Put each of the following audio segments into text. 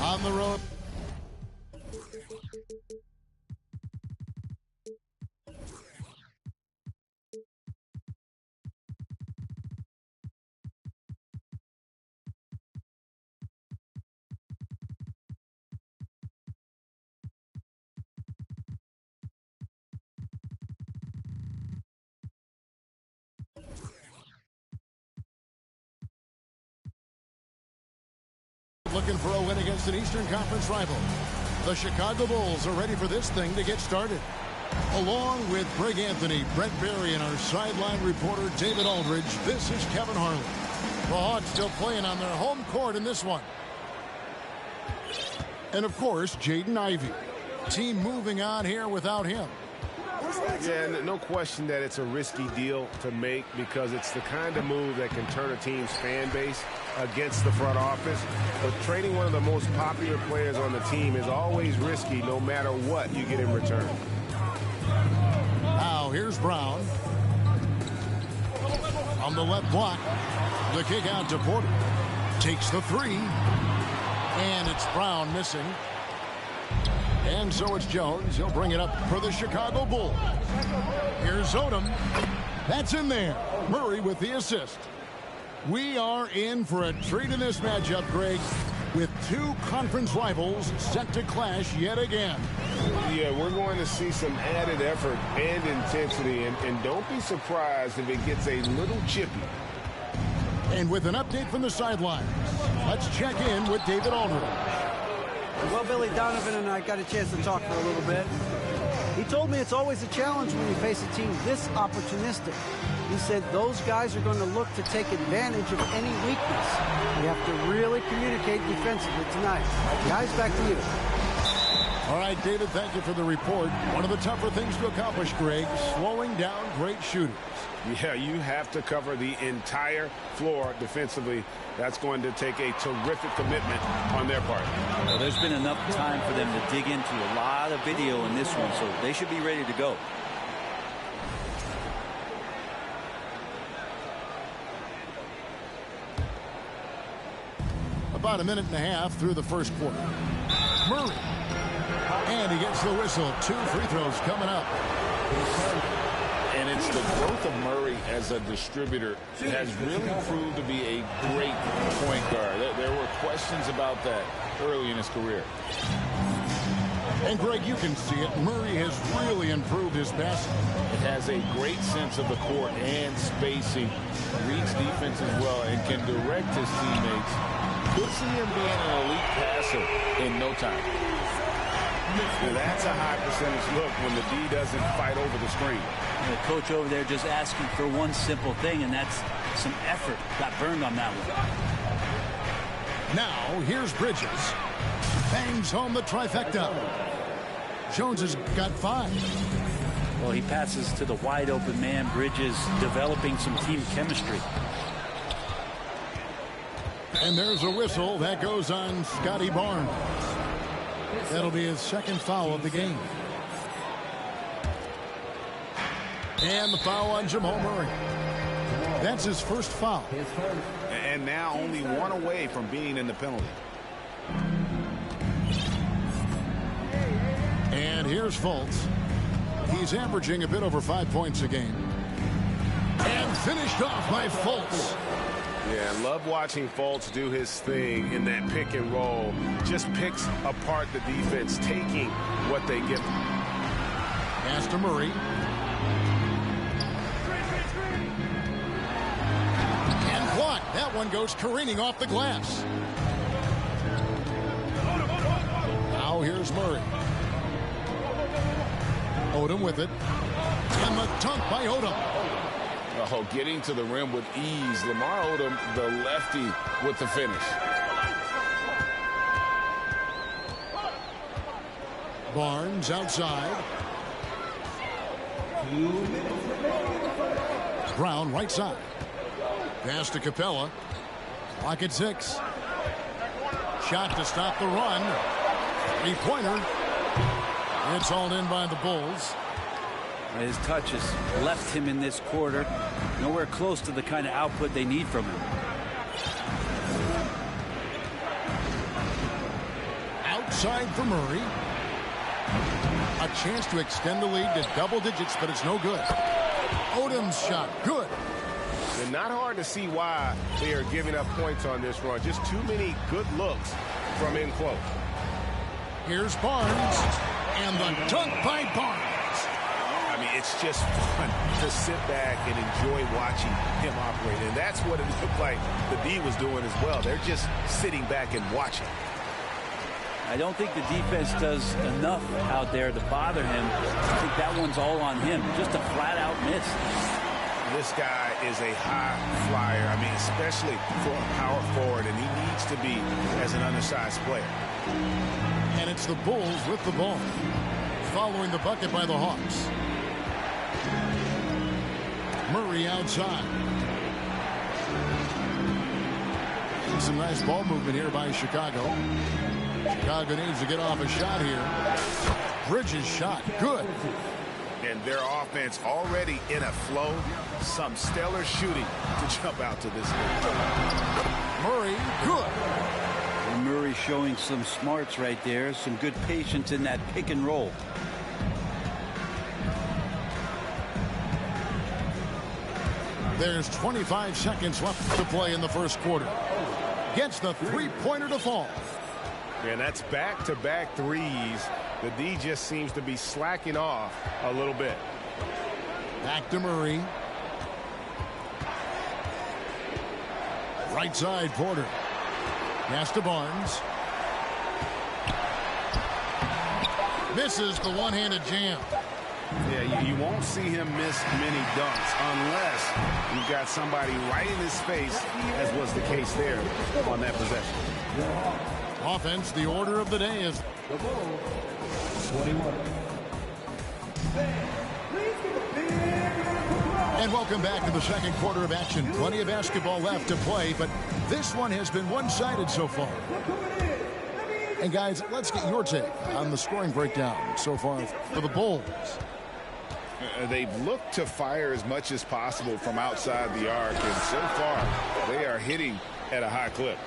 On the road. Looking for a win against an Eastern Conference rival. The Chicago Bulls are ready for this thing to get started. Along with Greg Anthony, Brent Barry, and our sideline reporter David Aldridge, this is Kevin Harlan. The Hawks still playing on their home court in this one. And of course, Jaden Ivey. Team moving on here without him. Yeah, no question that it's a risky deal to make because it's the kind of move that can turn a team's fan base against the front office. But trading one of the most popular players on the team is always risky no matter what you get in return. Now here's Brown. On the left block. The kick out to Porter. Takes the three. And it's Brown missing. And so it's Jones. He'll bring it up for the Chicago Bulls. Here's Odom. That's in there. Murray with the assist. We are in for a treat in this matchup, Greg, with two conference rivals set to clash yet again. Yeah, we're going to see some added effort and intensity, and don't be surprised if it gets a little chippy. And with an update from the sidelines, let's check in with David Aldridge. Well, Billy Donovan and I got a chance to talk for a little bit. He told me it's always a challenge when you face a team this opportunistic. He said those guys are going to look to take advantage of any weakness. You have to really communicate defensively tonight. Guys, back to you. All right, David, thank you for the report. One of the tougher things to accomplish, Greg, slowing down great shooters. Yeah, you have to cover the entire floor defensively. That's going to take a terrific commitment on their part. Well, there's been enough time for them to dig into a lot of video in this one, so they should be ready to go. About a minute and a half through the first quarter. Murray. And he gets the whistle. 2 free throws coming up. And it's the growth of Murray as a distributor has really proved to be a great point guard. There were questions about that early in his career. And, Greg, you can see it. Murray has really improved his passing. It has a great sense of the court and spacing. Reads defense as well and can direct his teammates. Could see him being an elite passer in no time. Now that's a high percentage look when the D doesn't fight over the screen. And the coach over there just asking for one simple thing, and that's some effort. Got burned on that one. Now, here's Bridges. Bangs home the trifecta. Jones has got 5. Well, he passes to the wide open man. Bridges developing some team chemistry. And there's a whistle that goes on Scotty Barnes. That'll be his second foul of the game. And the foul on Jamal Murray. That's his first foul. And now only one away from being in the penalty. And here's Fultz. He's averaging a bit over 5 points a game. And finished off by Fultz. Yeah, love watching Fultz do his thing in that pick and roll. Just picks apart the defense, taking what they give him. Pass to Murray. And blocked. That one goes careening off the glass. Now here's Murray. Odom with it. And the dunk by Odom. Oh, getting to the rim with ease. Lamar Odom, the lefty, with the finish. Barnes outside. Brown right side. Pass to Capella. Clock at 6. Shot to stop the run. 3-pointer. It's hauled in by the Bulls. His touch has left him in this quarter. Nowhere close to the kind of output they need from him. Outside for Murray. A chance to extend the lead to double digits, but it's no good. Odom's shot, good. And not hard to see why they are giving up points on this run. Just too many good looks from in close. Here's Barnes, and the dunk by Barnes. I mean, it's just fun to sit back and enjoy watching him operate. And that's what it looked like the D was doing as well. They're just sitting back and watching. I don't think the defense does enough out there to bother him. I think that one's all on him. Just a flat-out miss. This guy is a high flyer. I mean, especially for a power forward, and he needs to be as an undersized player. And it's the Bulls with the ball, following the bucket by the Hawks. Murray outside. And some nice ball movement here by Chicago. Chicago needs to get off a shot here. Bridges shot, good. And their offense already in a flow. Some stellar shooting to jump out to this game. Murray, good. And Murray showing some smarts right there. Some good patience in that pick and roll. There's 25 seconds left to play in the first quarter. Gets the three-pointer to fall. And that's back-to-back threes. The D just seems to be slacking off a little bit. Back to Murray. Right side, Porter. Pass to Barnes. Misses the one-handed jam. Yeah, you won't see him miss many dunks unless you've got somebody right in his face, as was the case there on that possession. Offense, the order of the day is 21. And welcome back to the second quarter of action. Plenty of basketball left to play, but this one has been one-sided so far. And guys, let's get your take on the scoring breakdown so far for the Bulls. They've looked to fire as much as possible from outside the arc, and so far they are hitting at a high clip.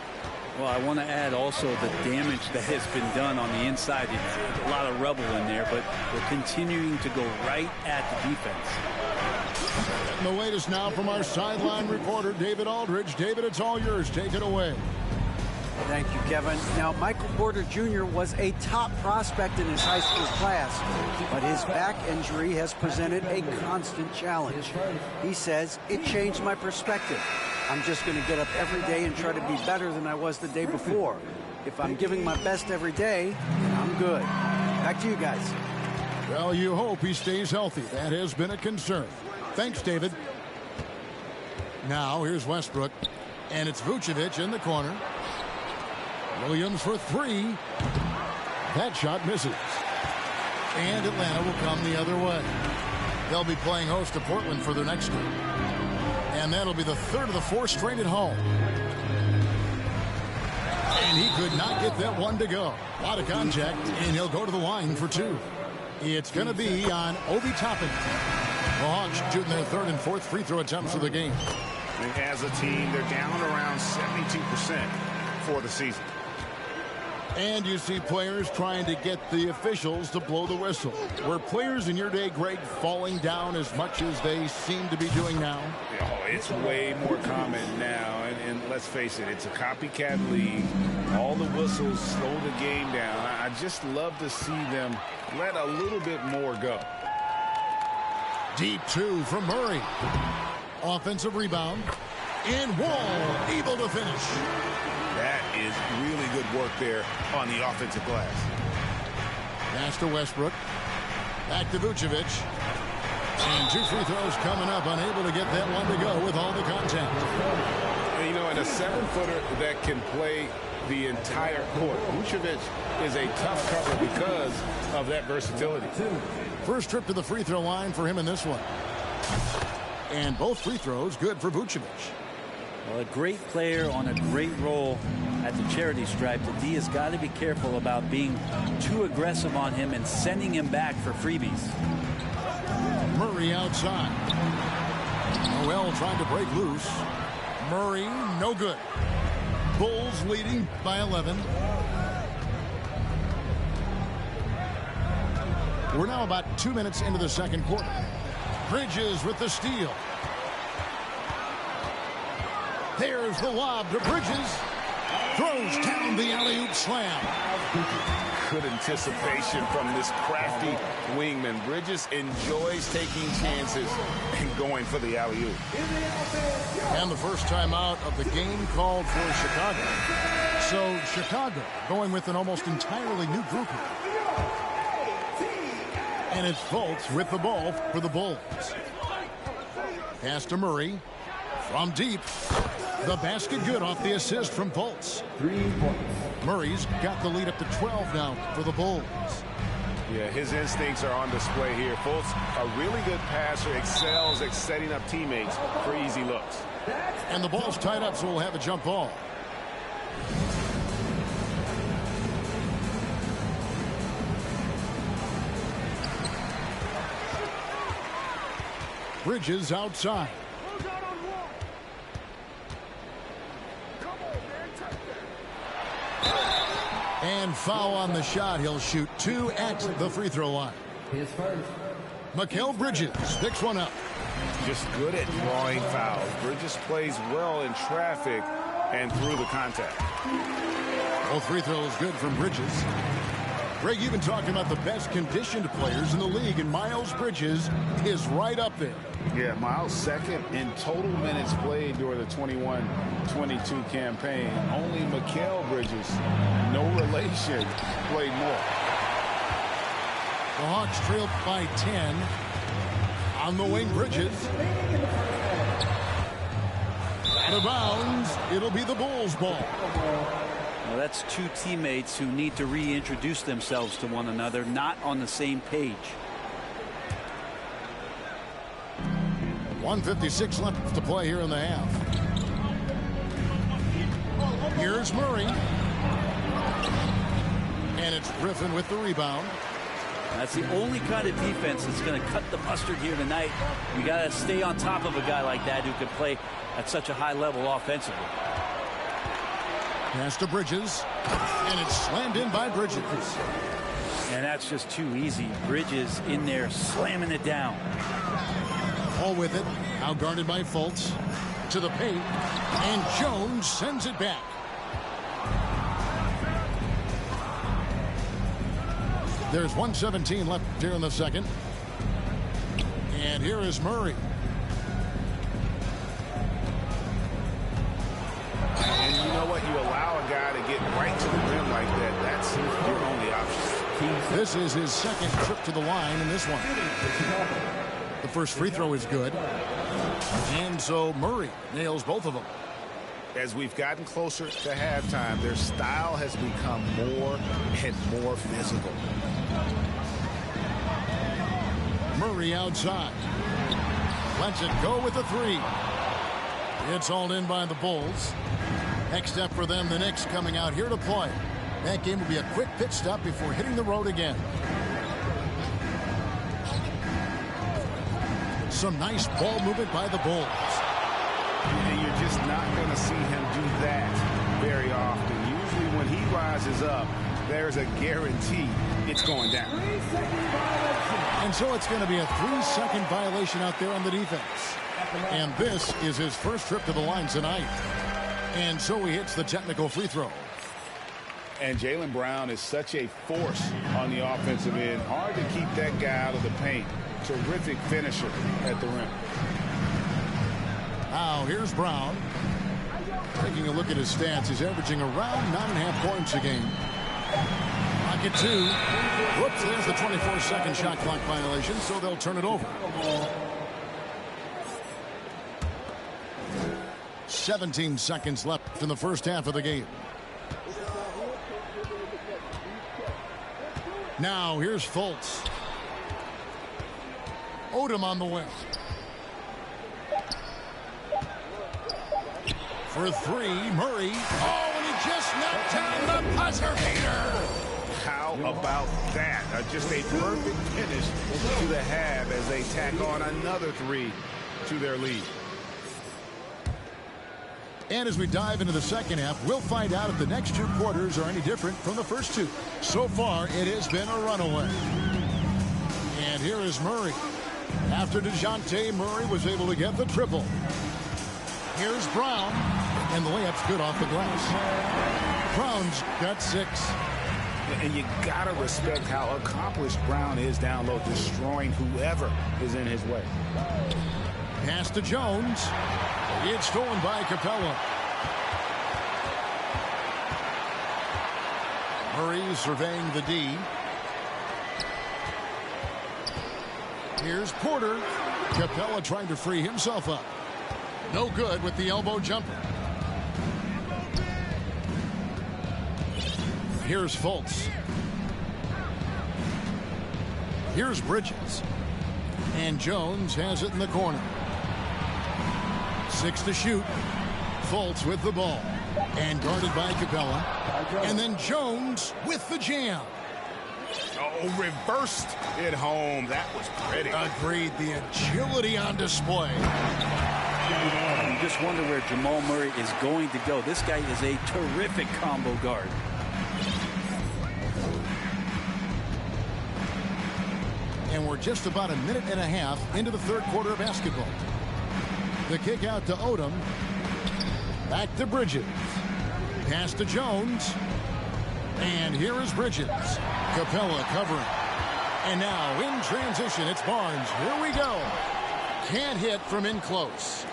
Well, I want to add also the damage that has been done on the inside. It's a lot of rubble in there, but they're continuing to go right at the defense. And the latest now from our sideline reporter, David Aldridge. David, it's all yours. Take it away. Thank you, Kevin. Now, Michael Porter Jr. was a top prospect in his high school class, but his back injury has presented a constant challenge. He says, it changed my perspective. I'm just going to get up every day and try to be better than I was the day before. If I'm giving my best every day, I'm good. Back to you guys. Well, you hope he stays healthy. That has been a concern. Thanks, David. Now, here's Westbrook, and it's Vucevic in the corner. Williams for three. That shot misses. And Atlanta will come the other way. They'll be playing host to Portland for their next game. And that'll be the third of the fourth straight at home. And he could not get that one to go. A lot of contact, and he'll go to the line for two. It's going to be on Obi Toppin. The Hawks shooting their third and fourth free throw attempts of the game. And as a team, they're down around 72% for the season. And you see players trying to get the officials to blow the whistle. Were players in your day, Greg, falling down as much as they seem to be doing now? Oh, it's way more common now, and let's face it, it's a copycat league. All the whistles slow the game down. I just love to see them let a little bit more go. Deep two from Murray. Offensive rebound. And Wall able to finish. That is really good work there on the offensive glass. Pass to Westbrook. Back to Vucevic. And two free throws coming up. Unable to get that one to go with all the contact. And, you know, and a 7-footer that can play the entire court. Vucevic is a tough cover because of that versatility. First trip to the free throw line for him in this one. And both free throws good for Vucevic. Well, a great player on a great role at the charity stripe. The D has got to be careful about being too aggressive on him and sending him back for freebies. Murray outside. Noel trying to break loose. Murray, no good. Bulls leading by 11. We're now about 2 minutes into the second quarter. Bridges with the steal. There's the lob to Bridges. Throws down the alley-oop slam. Good anticipation from this crafty wingman. Bridges enjoys taking chances and going for the alley-oop. And the first timeout of the game called for Chicago. So Chicago going with an almost entirely new group here. And it's Fultz with the ball for the Bulls. Pass to Murray. From deep. The basket good off the assist from Fultz. 3 points. Murray's got the lead up to 12 now for the Bulls. Yeah, his instincts are on display here. Fultz, a really good passer, excels at setting up teammates for easy looks. And the ball's tied up, so we'll have a jump ball. Bridges outside. And foul on the shot. He'll shoot 2 at the free throw line. His first. Mikal Bridges picks one up. Just good at drawing fouls. Bridges plays well in traffic and through the contact. Both free throws good from Bridges. Greg, you've been talking about the best conditioned players in the league, and Miles Bridges is right up there. Yeah, Miles second in total minutes played during the 21-22 campaign. Only Mikal Bridges, no relation, played more. The Hawks trailed by 10. On the wing, Bridges. Out of bounds. It'll be the Bulls' ball. Well, that's two teammates who need to reintroduce themselves to one another, not on the same page. 1:56 left to play here in the half. Here's Murray. And it's Griffin with the rebound. That's the only kind of defense that's going to cut the mustard here tonight. You got to stay on top of a guy like that who can play at such a high level offensively. Pass to Bridges. And it's slammed in by Bridges. And that's just too easy. Bridges in there slamming it down. All with it. Now guarded by Fultz. To the paint. And Jones sends it back. There's 1:17 left here in the second. And here is Murray. And you know what? You allow a guy to get right to the rim like that. That's your only option. This is his second trip to the line in this one. The first free throw is good. And so Murray nails both of them. As we've gotten closer to halftime, their style has become more and more physical. Murray outside. Lets it go with the three. It's hauled in by the Bulls. Next step for them, the Knicks coming out here to play. That game will be a quick pit stop before hitting the road again. Some nice ball movement by the Bulls. And you're just not going to see him do that very often. Usually when he rises up, there's a guarantee it's going down. And so it's going to be a 3-second violation out there on the defense. And this is his first trip to the line tonight. And so he hits the technical free throw. And Jaylen Brown is such a force on the offensive end. Hard to keep that guy out of the paint. Terrific finisher at the rim. Now here's Brown. Taking a look at his stats, he's averaging around 9.5 points a game. Pocket two. Whoops, there's the 24-second shot clock violation, so they'll turn it over. 17 seconds left in the first half of the game. Now here's Fultz. Odom on the wing. For three, Murray. Oh, and he just knocked down the buzzer beater. How about that? Just a perfect finish to the half as they tack on another three to their lead. And as we dive into the second half, we'll find out if the next two quarters are any different from the first two. So far, it has been a runaway. And here is Murray. After DeJounte Murray was able to get the triple. Here's Brown. And the layup's good off the glass. Brown's got 6. And you got to respect how accomplished Brown is down low, destroying whoever is in his way. Pass to Jones. It's stolen by Capella. Murray surveying the D. Here's Porter. Capella trying to free himself up. No good with the elbow jumper. Here's Fultz. Here's Bridges. And Jones has it in the corner. 6 to shoot. Fultz with the ball. And guarded by Capella. And then Jones with the jam. Oh, reversed it home. That was pretty. Agreed. The agility on display. You just wonder where Jamal Murray is going to go. This guy is a terrific combo guard. And we're just about a minute and a half into the third quarter of basketball. The kick out to Odom. Back to Bridges. Pass to Jones. And here is Bridges. Capella covering. And now in transition, it's Barnes. Here we go. Can't hit from in close.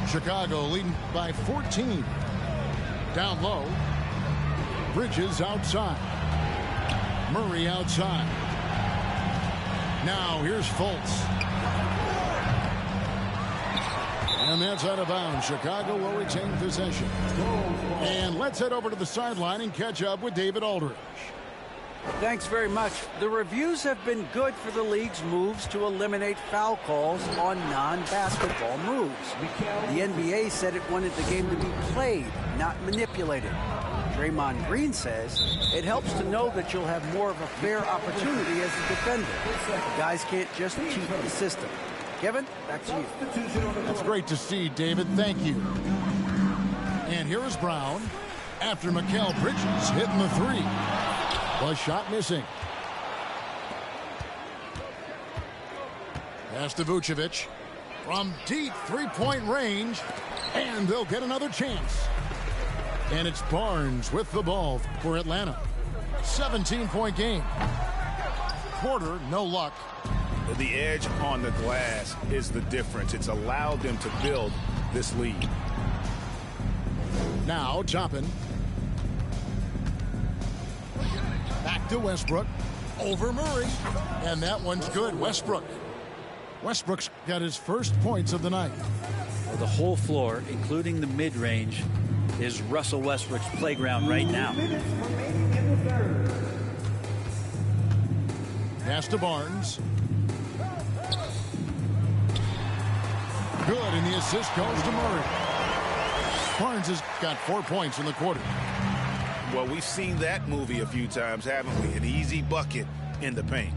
Chicago leading by 14. Down low. Bridges outside. Murray outside. Now here's Fultz. And that's out of bounds. Chicago will retain possession. And let's head over to the sideline and catch up with David Aldridge. Thanks very much. The reviews have been good for the league's moves to eliminate foul calls on non-basketball moves. The NBA said it wanted the game to be played, not manipulated. Draymond Green says it helps to know that you'll have more of a fair opportunity as a defender. Guys can't just cheat the system. Kevin, back to you. That's great to see, David. Thank you. And here is Brown after Mikal Bridges hitting the three. Was shot missing. Pass to Vucevic from deep three-point range. And they'll get another chance. And it's Barnes with the ball for Atlanta. 17-point game. Porter, no luck. The edge on the glass is the difference. It's allowed them to build this lead. Now Toppin. Back to Westbrook. Over Murray. And that one's good. Westbrook's got his first points of the night. Well, the whole floor, including the mid-range, is Russell Westbrook's playground right now. Pass to Barnes. Good, and the assist goes to Murray. Barnes has got 4 points in the quarter. Well, we've seen that movie a few times, haven't we? An easy bucket in the paint.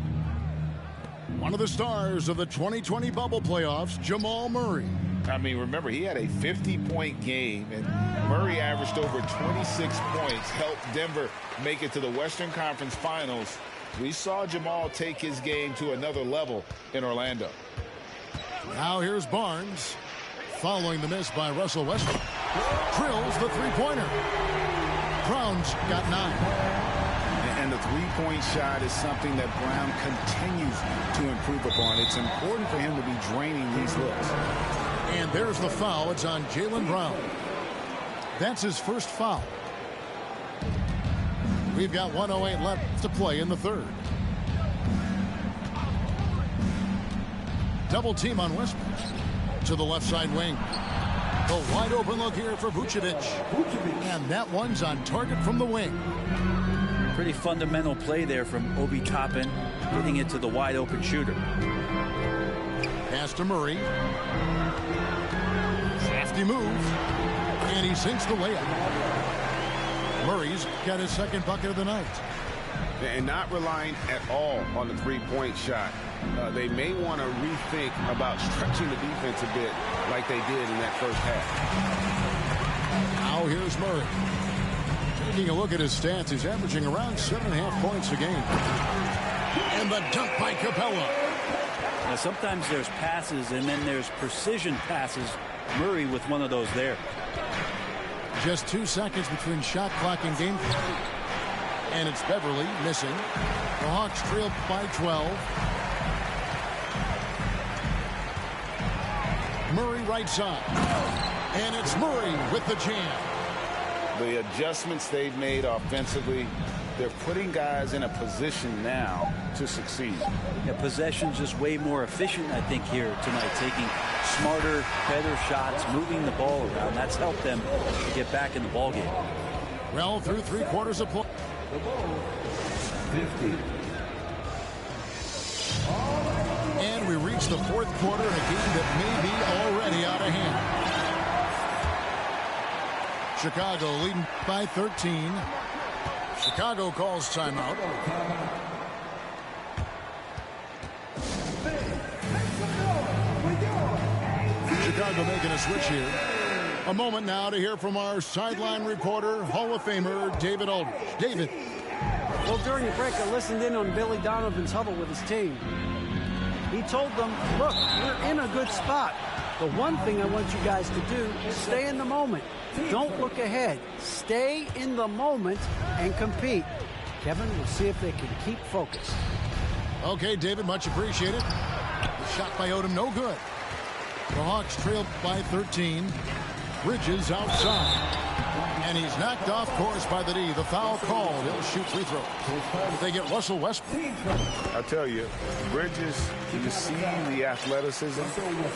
One of the stars of the 2020 bubble playoffs, Jamal Murray. I mean, remember, he had a 50-point game, and Murray averaged over 26 points, helped Denver make it to the Western Conference Finals. We saw Jamal take his game to another level in Orlando. Now here's Barnes, following the miss by Russell Westbrook. Drills the three-pointer. Brown's got 9. And the three-point shot is something that Brown continues to improve upon. It's important for him to be draining these looks. And there's the foul. It's on Jaylen Brown. That's his first foul. We've got 1:08 left to play in the third. Double team on Westbrook. To the left side wing. The wide open look here for Vucevic. And that one's on target from the wing. Pretty fundamental play there from Obi Toppin, getting it to the wide open shooter. Pass to Murray. Safety move. And he sinks the layup. Murray's got his second bucket of the night. And not relying at all on the three-point shot. They may want to rethink about stretching the defense a bit like they did in that first half. Now here's Murray. Taking a look at his stats, he's averaging around 7.5 points a game. And the dunk by Capella. Now, sometimes there's passes and then there's precision passes. Murray with one of those there. Just 2 seconds between shot clock and game clock. And it's Beverly missing. The Hawks trail by 12. Murray right side. And it's Murray with the jam. The adjustments they've made offensively, they're putting guys in a position now to succeed. Yeah, possession's just way more efficient, I think, here tonight. Taking smarter, better shots, moving the ball around. That's helped them to get back in the ballgame. Well, through 3 quarters of play. 50. And we reach the 4th quarter in a game that may be already out of hand. Chicago leading by 13. Chicago calls timeout. Chicago making a switch here. A moment now to hear from our sideline reporter, Hall of Famer David Aldridge. David. Well, during the break, I listened in on Billy Donovan's huddle with his team. He told them, look, we're in a good spot. The one thing I want you guys to do is stay in the moment. Don't look ahead. Stay in the moment and compete. Kevin, we'll see if they can keep focused. Okay, David, much appreciated. The shot by Odom, no good. The Hawks trail by 13. Bridges outside. And he's knocked off course by the D. The foul called. He'll shoot free throws. They get Russell Westbrook. I'll tell you, Bridges, you see the athleticism,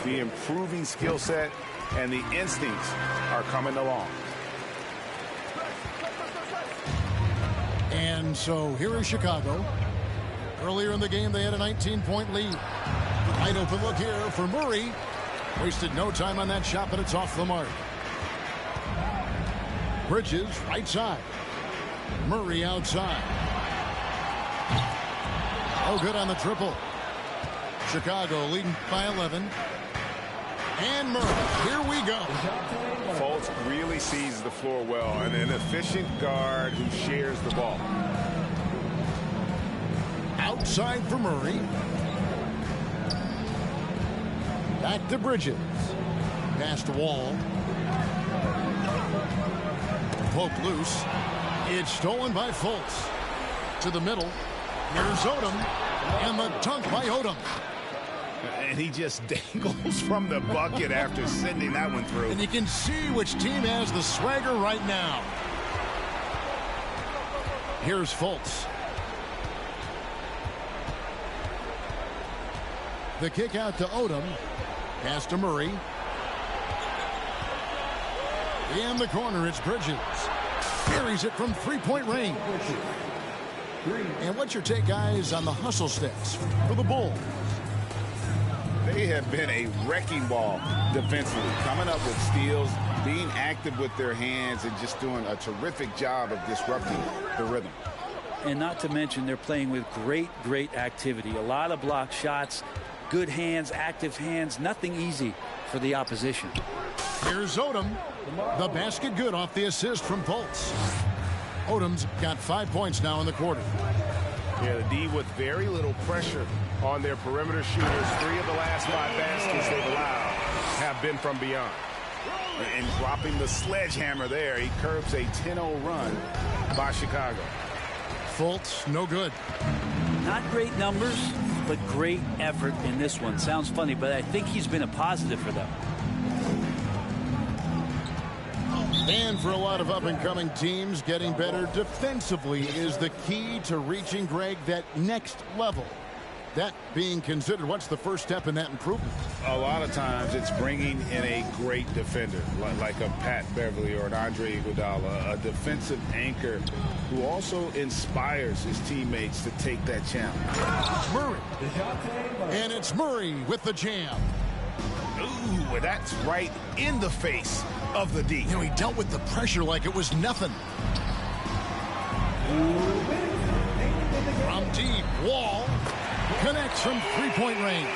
the improving skill set, and the instincts are coming along. And so here is Chicago. Earlier in the game, they had a 19-point lead. Wide open look here for Murray. Wasted no time on that shot, but it's off the mark. Bridges, right side. Murray outside. Oh, good on the triple. Chicago leading by 11. And Murray, here we go. Fultz really sees the floor well, and an efficient guard who shares the ball. Outside for Murray. Back to Bridges. Past Wall. Poke loose. It's stolen by Fultz. To the middle. Here's Odom. And the dunk by Odom. And he just dangles from the bucket after sending that one through. And you can see which team has the swagger right now. Here's Fultz. The kick out to Odom. Pass to Murray. In the corner, it's Bridges. Carries it from three-point range. And what's your take, guys, on the hustle stats for the Bulls? They have been a wrecking ball defensively, coming up with steals, being active with their hands, and just doing a terrific job of disrupting the rhythm. And not to mention, they're playing with great activity. A lot of block shots, good hands, active hands, nothing easy for the opposition. Here's Odom. The basket good off the assist from Fultz. Odom's got 5 points now in the quarter. Yeah, the D with very little pressure on their perimeter shooters. 3 of the last 5 baskets they've allowed have been from beyond. And dropping the sledgehammer there, he curbs a 10-0 run by Chicago. Fultz, no good. Not great numbers, but great effort in this one. Sounds funny, but I think he's been a positive for them. And for a lot of up-and-coming teams, getting better defensively is the key to reaching, Greg, that next level that being considered, what's the first step in that improvement? A lot of times it's bringing in a great defender like a Pat Beverly or an Andre Iguodala, a defensive anchor who also inspires his teammates to take that challenge. Murray. And it's Murray with the jam. Ooh, that's right in the face of the D. You know, he dealt with the pressure like it was nothing. From deep, Wall connects from three-point range.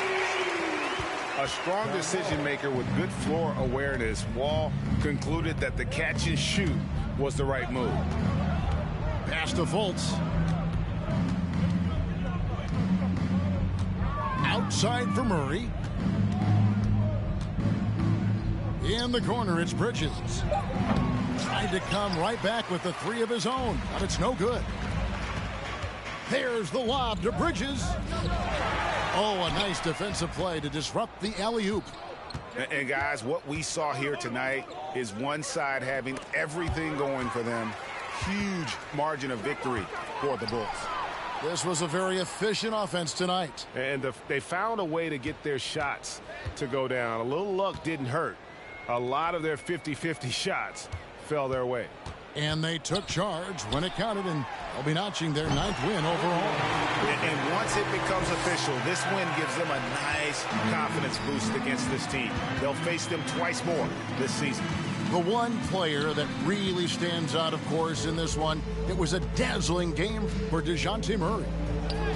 A strong decision maker with good floor awareness. Wall concluded that the catch and shoot was the right move. Pass to Fultz. Outside for Murray. In the corner, it's Bridges. Tried to come right back with the three of his own, but it's no good. There's the lob to Bridges. Oh, a nice defensive play to disrupt the alley-oop. And guys, what we saw here tonight is one side having everything going for them. Huge margin of victory for the Bulls. This was a very efficient offense tonight. And they found a way to get their shots to go down. A little luck didn't hurt. A lot of their 50-50 shots fell their way. And they took charge when it counted, and they'll be notching their 9th win overall. And once it becomes official, this win gives them a nice confidence boost against this team. They'll face them twice more this season. The one player that really stands out, of course, in this one, it was a dazzling game for DeJounte Murray.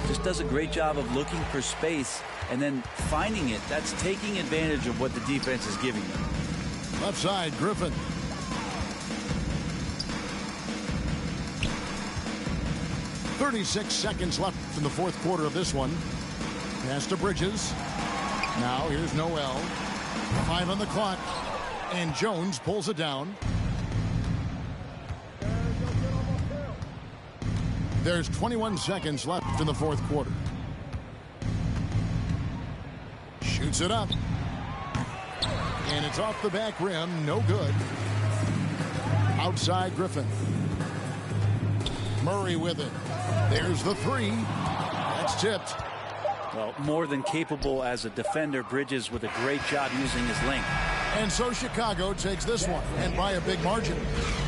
Just does a great job of looking for space and then finding it. That's taking advantage of what the defense is giving them. Left side, Griffin. "36 seconds left in the fourth quarter of this one. Pass to Bridges. Now here's Noel. 5 on the clock. And Jones pulls it down. There's 21 seconds left in the fourth quarter. Shoots it up. And it's off the back rim. No good. Outside Griffin. Murray with it. There's the three. That's tipped. Well, more than capable as a defender. Bridges with a great job using his length. And so Chicago takes this one, and by a big margin.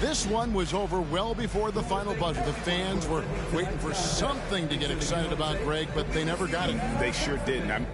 This one was over well before the final buzzer. The fans were waiting for something to get excited about, Greg, but they never got it. They sure didn't.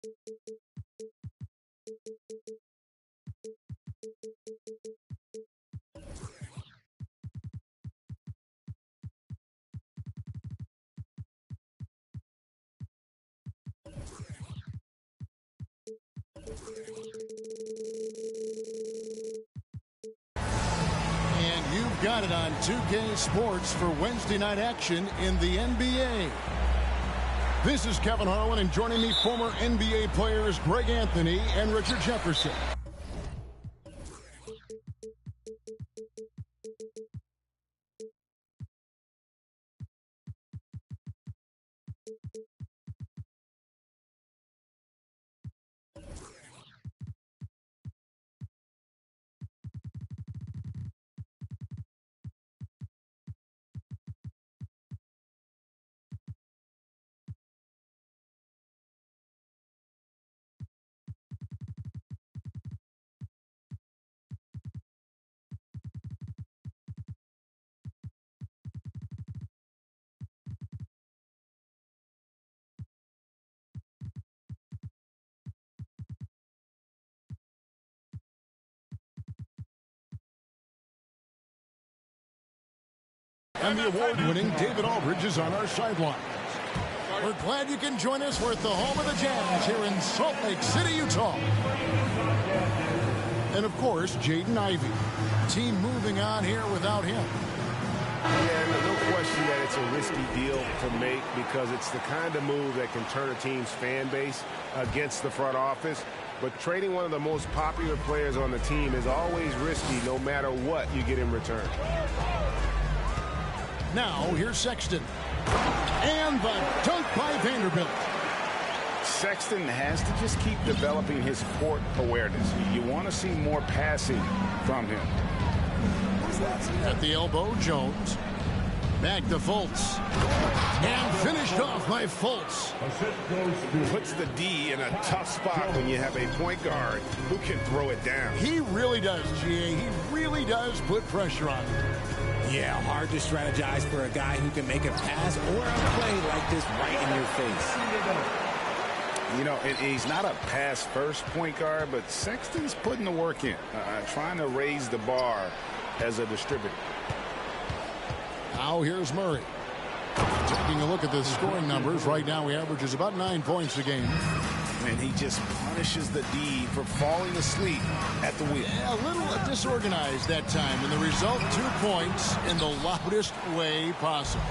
And you've got it on 2K Sports for Wednesday night action in the NBA. This is Kevin Harlan, and joining me, former NBA players Greg Anthony and Richard Jefferson. And the award-winning David Aldridge is on our sidelines. We're glad you can join us. We're at the home of the Jazz here in Salt Lake City, Utah. And, of course, Jaden Ivey. Team moving on here without him. Yeah, no question that it's a risky deal to make because it's the kind of move that can turn a team's fan base against the front office. But trading one of the most popular players on the team is always risky no matter what you get in return. Now, here's Sexton. And the dunk by Vanderbilt. Sexton has to just keep developing his court awareness. You want to see more passing from him. At the elbow, Jones. Back to Fultz. And finished off by Fultz. Puts the D in a tough spot when you have a point guard who can throw it down. He really does, GA. He really does put pressure on him. Yeah, hard to strategize for a guy who can make a pass or a play like this right in your face. You know, he's not a pass-first point guard, but Sexton's putting the work in, trying to raise the bar as a distributor. Now here's Murray. Taking a look at the scoring numbers. Right now he averages about 9 points a game. And he just punishes the D for falling asleep at the wheel. Yeah, a little disorganized that time. And the result, 2 points in the loudest way possible.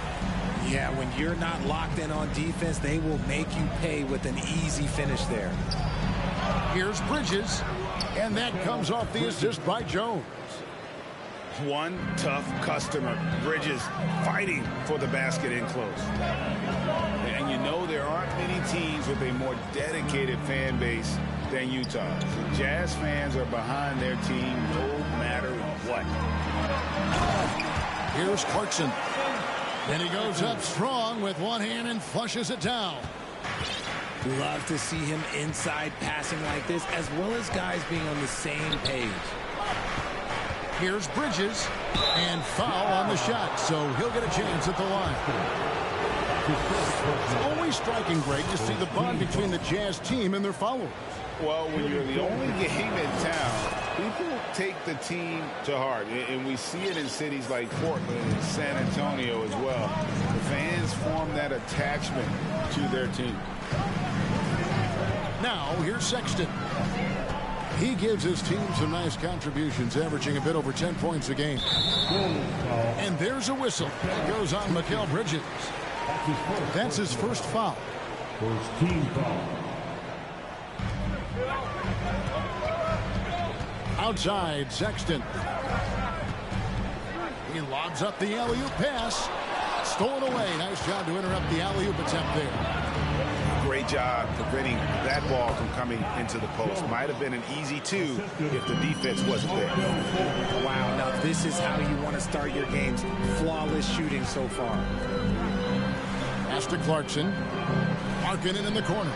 Yeah, when you're not locked in on defense, they will make you pay with an easy finish there. Here's Bridges. And that comes off the assist by Jones. One tough customer. Bridges fighting for the basket in close. And you know there aren't many teams with a more dedicated fan base than Utah. The Jazz fans are behind their team no matter what. Here's Clarkson. And he goes up strong with one hand and flushes it down. Love to see him inside passing like this, as well as guys being on the same page. Here's Bridges, and foul on the shot, so he'll get a chance at the line. It's always striking, Greg, to see the bond between the Jazz team and their followers. Well, when you're the only game in town, people take the team to heart, and we see it in cities like Portland and San Antonio as well. The fans form that attachment to their team. Now, here's Sexton. He gives his team some nice contributions, averaging a bit over 10 points a game. And there's a whistle. It goes on Mikal Bridges. That's his first foul. First team foul. Outside, Sexton. He lobs up the alley-oop pass. Stolen away. Nice job to interrupt the alley-oop attempt there. Great job preventing that ball from coming into the post. Might have been an easy 2 if the defense wasn't there. Wow, now this is how you want to start your games. Flawless shooting so far. Pass to Clarkson. Markkanen in the corner.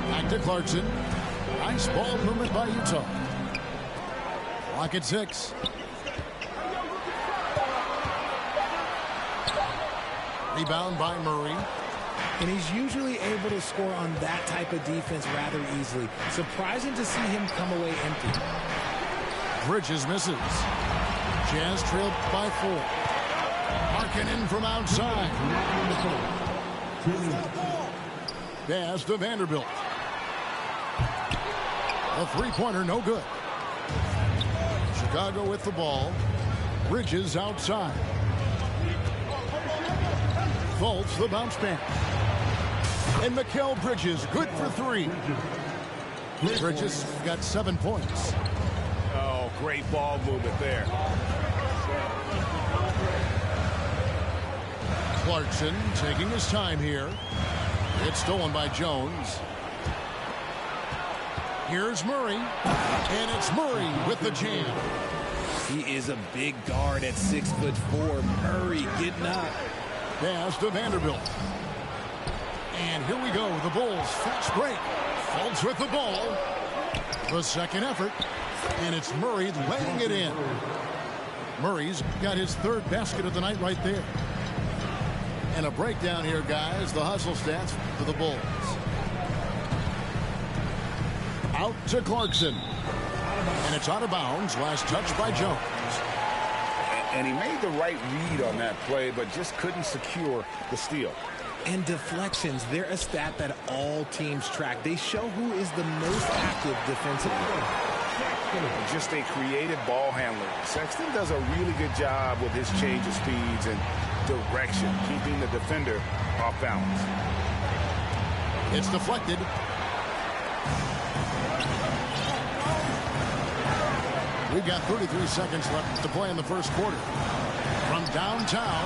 Back to Clarkson. Nice ball movement by Utah. Clock at 6. Rebound by Murray. and he's usually able to score on that type of defense rather easily. Surprising to see him come away empty. Bridges misses. Jazz trailed by 4. Markkanen from outside. Pass to Vanderbilt. A three-pointer, no good. Chicago with the ball. Bridges outside. Fultz the bounce pass. And Mikal Bridges good for 3. Bridges got 7 points. Oh, great ball movement there. Clarkson taking his time here. It's stolen by Jones. Here's Murray. And it's Murray with the jam. He is a big guard at 6'4". Murray getting up. Pass to Vanderbilt. And here we go. The Bulls fast break. Fultz with the ball. The second effort. And it's Murray laying it in. Murray's got his 3rd basket of the night right there. And a breakdown here, guys. The hustle stats for the Bulls. Out to Clarkson. And it's out of bounds. Last touch by Jones. And he made the right read on that play, but just couldn't secure the steal. And deflections, they're a stat that all teams track. They show who is the most active defensively. Just a creative ball handler. Sexton does a really good job with his change of speeds and direction, keeping the defender off balance. It's deflected. We've got 33 seconds left to play in the first quarter. From downtown,